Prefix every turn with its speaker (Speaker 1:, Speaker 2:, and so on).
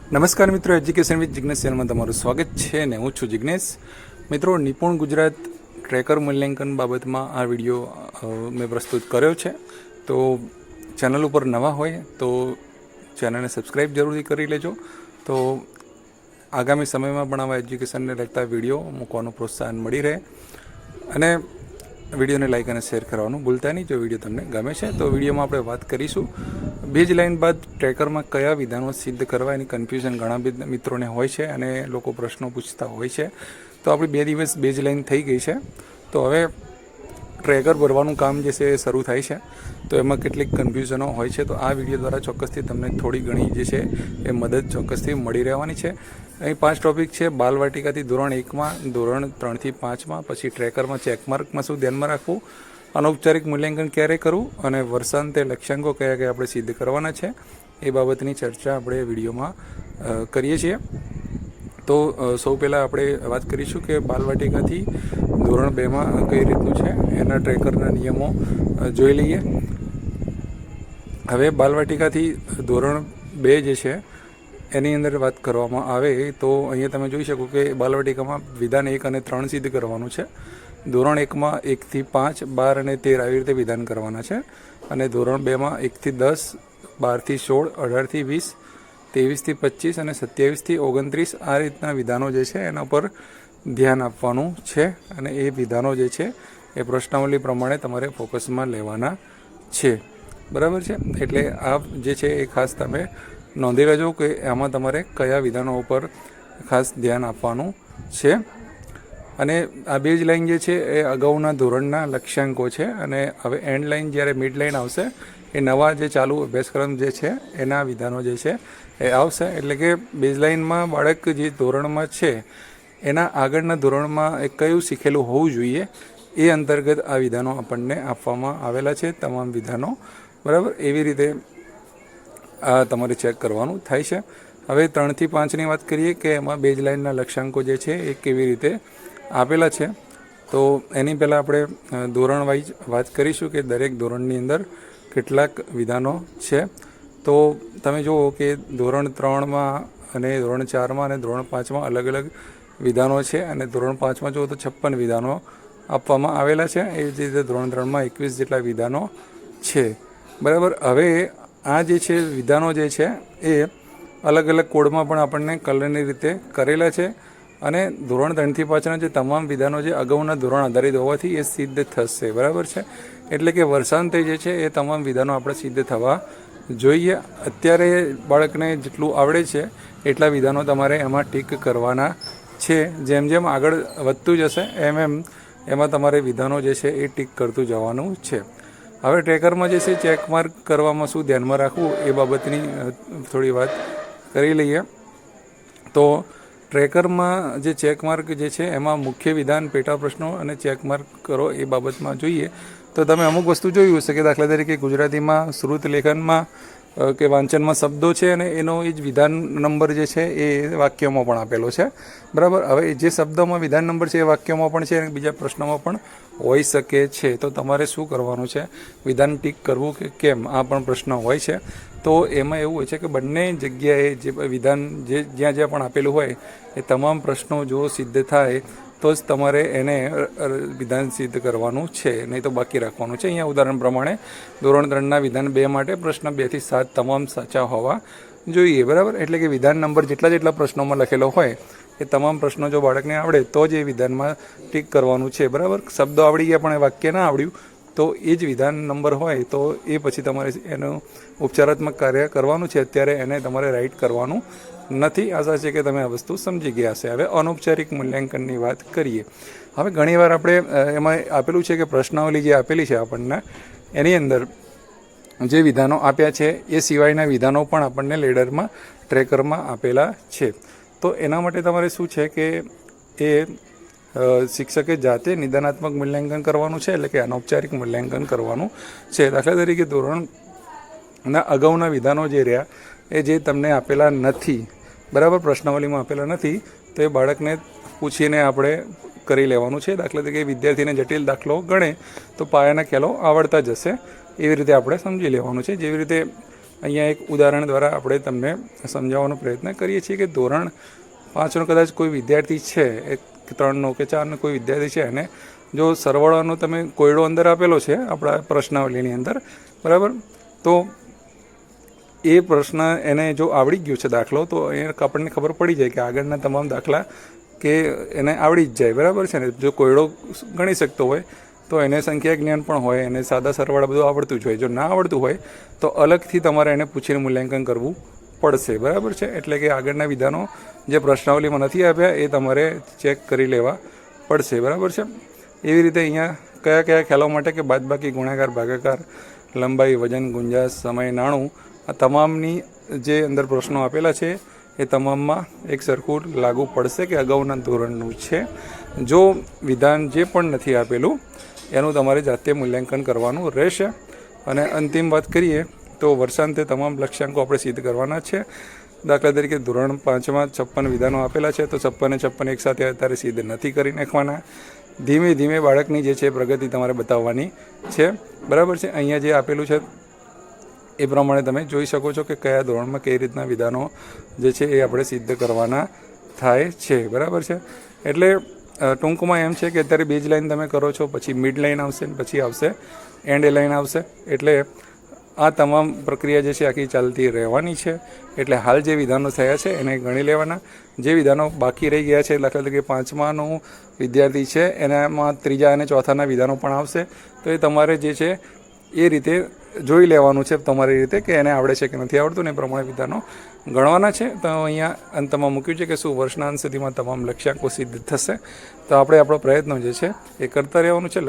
Speaker 1: નમસ્કાર મિત્રો, education with Jignesh ચેનલમાં તમારું સ્વાગત છે ને હું છું જિગ્નેશ. મિત્રો, નિપુણ ગુજરાત ટ્રેકર મૂલ્યાંકન બાબતમાં આ વિડીયો મેં પ્રસ્તુત કર્યો છે. તો ચેનલ ઉપર નવા હોય તો ચેનલને સબસ્ક્રાઈબ જરૂરથી કરી લેજો. તો આગામી સમયમાં પણ આવા એજ્યુકેશનને લગતા વિડીયો મૂકવાનું પ્રોત્સાહન મળી રહે. અને વિડીયોને લાઇક અને શેર કરવાનું ભૂલતા નહીં જો વિડીયો તમને ગમે છે. તો વિડીયોમાં આપણે વાત કરીશું બેઝ લાઇન બાદ ટ્રેકરમાં કયા વિધાનો સિદ્ધ કરવા. એની કન્ફ્યુઝન ઘણા મિત્રોને હોય છે અને લોકો પ્રશ્નો પૂછતા હોય છે. તો આપણી 2 દિવસ બેઝ લાઇન થઈ ગઈ છે. તો હવે ટ્રેકર ભરવાનું કામ જે છે એ શરૂ થાય છે. તો એમાં કેટલીક કન્ફ્યુઝનો હોય છે. તો આ વિડીયો દ્વારા ચોક્કસથી તમને થોડી ઘણી જે છે એ મદદ ચોક્કસથી મળી રહેવાની છે. અહીં 5 ટોપિક છે. બાલવાટિકાથી ધોરણ 1માં, ધોરણ 3થી 5માં, પછી ટ્રેકરમાં ચેકમાર્કમાં શું ધ્યાનમાં રાખવું, અનૌપચારિક મૂલ્યાંકન ક્યારે કરવું અને વર્ષાંતે લક્ષ્યાંકો કયા કયા આપણે સિદ્ધ કરવાના છે એ બાબતની ચર્ચા આપણે વિડીયોમાં કરીએ છીએ. તો સૌ પહેલાં આપણે વાત કરીશું કે બાલવાટિકાથી ધોરણ 2માં કઈ રીતનું છે એના ટ્રેકરના નિયમો જોઈ લઈએ. હવે બાલવાટિકાથી ધોરણ 2 જે છે એની અંદર વાત કરવામાં આવે તો અહીંયા તમે જોઈ શકો કે બાલવાટિકામાં વિધાન 1 અને 3 સિદ્ધ કરવાનું છે. ધોરણ 1માં 1થી 5, 12 અને 13 આવી રીતે વિધાન કરવાના છે. અને ધોરણ 2માં 1થી 10, 12થી 16, 18થી 20, 23થી 25 અને 27થી 29 આ રીતના વિધાનો જે છે એના પર ધ્યાન આપવાનું છે. અને એ વિધાનો જે છે એ પ્રશ્નાવલી પ્રમાણે તમારે ફોકસમાં લેવાના છે. બરાબર છે. એટલે આ જે છે એ ખાસ તમે નોંધી લેજો કે આમાં તમારે કયા વિધાનો ઉપર ખાસ ધ્યાન આપવાનું છે. અને આ બેઝ લાઇન જે છે એ અગાઉના ધોરણના લક્ષ્યાંકો છે. અને હવે એન્ડ લાઇન જ્યારે મિડ લાઇન આવશે એ નવા જે ચાલુ અભ્યાસક્રમ જે છે એના વિધાનો જે છે એ આવશે. એટલે કે બેઝ લાઇનમાં બાળક જે ધોરણમાં છે એના આગળના ધોરણમાં એ કયું શીખેલું હોવું જોઈએ એ અંતર્ગત આ વિધાનો આપણને આપવામાં આવેલા છે, તમામ વિધાનો. બરાબર, એવી રીતે આ તમારે ચેક કરવાનું થાય છે. હવે 3થી 5ની વાત કરીએ કે એમાં બેઝ લાઇનના લક્ષ્યાંકો જે છે એ કેવી રીતે આપેલા છે. તો એની પહેલાં આપણે ધોરણ વાઇઝ વાત કરીશું કે દરેક ધોરણની અંદર કેટલાક વિધાનો છે. તો તમે જુઓ કે ધોરણ 3માં અને ધોરણ 4માં અને ધોરણ 5માં અલગ અલગ વિધાનો છે. અને ધોરણ 5માં જુઓ તો 56 વિધાનો આપવામાં આવેલા છે. એવી જ રીતે ધોરણ 3માં 21 જેટલા વિધાનો છે. બરાબર. હવે આ જે છે વિધાનો જે છે એ અલગ અલગ કોડમાં પણ આપણને કલરની રીતે કરેલા છે. અને ધોરણ 3થી 5ના જે તમામ વિધાનો જે અગાઉના ધોરણ આધારિત હોવાથી એ સિદ્ધ થશે. બરાબર છે. એટલે કે વર્ષાંતે જે છે એ તમામ વિધાનો આપણે સિદ્ધ થવા જોઈએ. અત્યારે બાળકને જેટલું આવડે છે એટલા વિધાનો તમારે એમાં ટીક કરવાના છે. જેમ જેમ આગળ વધતું જશે એમ એમાં તમારે વિધાનો જે છે એ ટીક કરતું જવાનું છે. હવે ટ્રેકરમાં જે છે ચેકમાર્ક કરવામાં શું ધ્યાનમાં રાખવું એ બાબતની થોડી વાત કરી લઈએ. તો ટ્રેકરમાં જે ચેકમાર્ક જે છે એમાં મુખ્ય વિધાન, પેટા પ્રશ્નો અને ચેકમાર્ક કરો એ બાબતમાં જોઈએ તો તમે અમુક વસ્તુ જોયું હશે કે દાખલા તરીકે ગુજરાતીમાં શ્રુત લેખનમાં કે વાંચનમાં શબ્દો છે અને એનો એ જ વિધાન નંબર જે છે એ વાક્યોમાં પણ આપેલો છે. બરાબર. હવે જે શબ્દોમાં વિધાન નંબર છે એ વાક્યોમાં પણ છે અને બીજા પ્રશ્નોમાં પણ હોઈ શકે છે. તો તમારે શું કરવાનું છે, વિધાન ટીક કરવું કે કેમ, આ પણ પ્રશ્ન હોય છે. તો એમાં એવું હોય છે કે બંને જગ્યાએ જે વિધાન જ્યાં જ્યાં પણ આપેલું હોય એ તમામ પ્રશ્નો જો સિદ્ધ થાય તો જ તમારે એને વિધાન સિદ્ધ કરવાનું છે, નહીં તો બાકી રાખવાનું છે. અહીંયા ઉદાહરણ પ્રમાણે ધોરણ 3ના વિધાન 2 માટે પ્રશ્ન 2 થી 7 તમામ સાચા હોવા જોઈએ. બરાબર. એટલે કે વિધાન નંબર જેટલા પ્રશ્નોમાં લખેલો હોય એ તમામ પ્રશ્નો જો બાળકને આવડે તો જ એ વિધાનમાં ટીક કરવાનું છે. બરાબર. શબ્દો આવડી ગયા પણ એ વાક્ય ના આવડ્યું તો એ જ વિધાન નંબર હોય તો એ પછી તમારે એનું ઉપચારાત્મક કાર્ય કરવાનું છે. અત્યારે એને તમારે રાઇટ કરવાનું નથી. આશા છે કે તમે આ વસ્તુ સમજી ગયા હશે. હવે અનૌપચારિક મૂલ્યાંકનની વાત કરીએ. હવે ઘણીવાર આપણે એમાં આપેલું છે કે પ્રશ્નાવલી જે આપેલી છે આપણને એની અંદર જે વિધાનો આપ્યા છે એ સિવાયના વિધાનો પણ આપણને લેડરમાં ટ્રેકરમાં આપેલા છે. તો એના માટે તમારે શું છે કે એ શિક્ષકે જાતે નિદાનાત્મક મૂલ્યાંકન કરવાનું છે. એટલે કે અનૌપચારિક મૂલ્યાંકન કરવાનું છે. દાખલા તરીકે ધોરણના અગાઉના વિધાનો જે રહ્યા એ જે તમને આપેલા નથી, બરાબર, પ્રશ્નાવલીમાં આપેલા નથી, તો એ બાળકને પૂછીને આપણે કરી લેવાનું છે. દાખલા તરીકે વિદ્યાર્થીને જટિલ દાખલો ગણે તો પાયાના ખ્યાલો આવડતા જશે એવી રીતે આપણે સમજી લેવાનું છે. જેવી રીતે અહીંયા એક ઉદાહરણ દ્વારા આપણે તમને સમજાવવાનો પ્રયત્ન કરીએ છીએ કે ધોરણ 5નો કદાચ કોઈ વિદ્યાર્થી છે, 3નો કે 4નો કોઈ વિદ્યાર્થી છે, અને જો સરવાળાનો તમે કોયડો અંદર આપેલો છે આપણા પ્રશ્નાવલીની અંદર, બરાબર, તો એ પ્રશ્ન એને જો આવડી ગયો છે દાખલો, તો એ આપણને ખબર પડી જાય કે આગળના તમામ દાખલા કે એને આવડી જ જાય, બરાબર છે ને. જો કોયડો ગણી શકતો હોય તો એને સંખ્યા જ્ઞાન પણ હોય, એને સાદા સરવાળા બધું આવડતું જ હોય. જો ના આવડતું હોય તો અલગથી તમારે એને પૂછીને મૂલ્યાંકન કરવું પડશે, બરાબર છે. એટલે કે આગળના વિધાનો જે પ્રશ્નાવલીમાં નથી આપ્યા એ તમારે ચેક કરી લેવા પડશે, બરાબર છે. એવી રીતે અહીંયા કયા કયા ખ્યાલો માટે કે બાદબાકી, ગુણાકાર, ભાગાકાર, લંબાઈ, વજન, ગુંજાશ, સમય, નાણું, આ તમામની જે અંદર પ્રશ્નો આપેલા છે એ તમામમાં એક સરખું લાગુ પડશે કે અગાઉના ધોરણનું છે. જો વિધાન જે પણ નથી આપેલું એનું તમારે જાતે મૂલ્યાંકન કરવાનું રહેશે. અને અંતિમ વાત કરીએ તો વર્ષાંતે તમામ લક્ષ્યાંકો આપણે સિદ્ધ કરવાના છે. દાખલા તરીકે ધોરણ 5માં 56 વિધાનો આપેલા છે, તો 56 એક સાથે અત્યારે સિદ્ધ નથી કરી નાખવાના. ધીમે ધીમે બાળકની જે છે પ્રગતિ તમારે બતાવવાની છે, બરાબર છે. અહીંયા જે આપેલું છે એ પ્રમાણે તમે જોઈ શકો છો કે કયા ધોરણમાં કઈ રીતના વિધાનો જે છે એ આપણે સિદ્ધ કરવાના થાય છે, બરાબર છે. એટલે ટૂંકમાં એમ છે કે અત્યારે બેઝ લાઇન તમે કરો છો, પછી મિડ લાઇન આવશે, પછી આવશે એન્ડ લાઇન આવશે. એટલે આ તમામ પ્રક્રિયા જે છે આખી ચાલતી રહેવાની છે. એટલે હાલ જે વિધાનો થયા છે એને ગણી લેવાના. જે વિધાનો બાકી રહી ગયા છે, દાખલા તરીકે 5માનો વિદ્યાર્થી છે એનામાં 3જા અને 4થાના વિધાનો પણ આવશે, તો એ તમારે જે છે એ રીતે જોઈ લેવાનું છે તમારી રીતે કે એને આવડે છે કે નથી આવડતું, ને એ પ્રમાણે વિધાનો ગણવાના છે. તો અહીંયા અંતમાં મૂક્યું છે કે શું વર્ષના અંત સુધીમાં તમામ લક્ષ્યાંકો સિદ્ધ થશે. તો આપણે આપણો પ્રયત્નો જે છે એ કરતા રહેવાનું છે.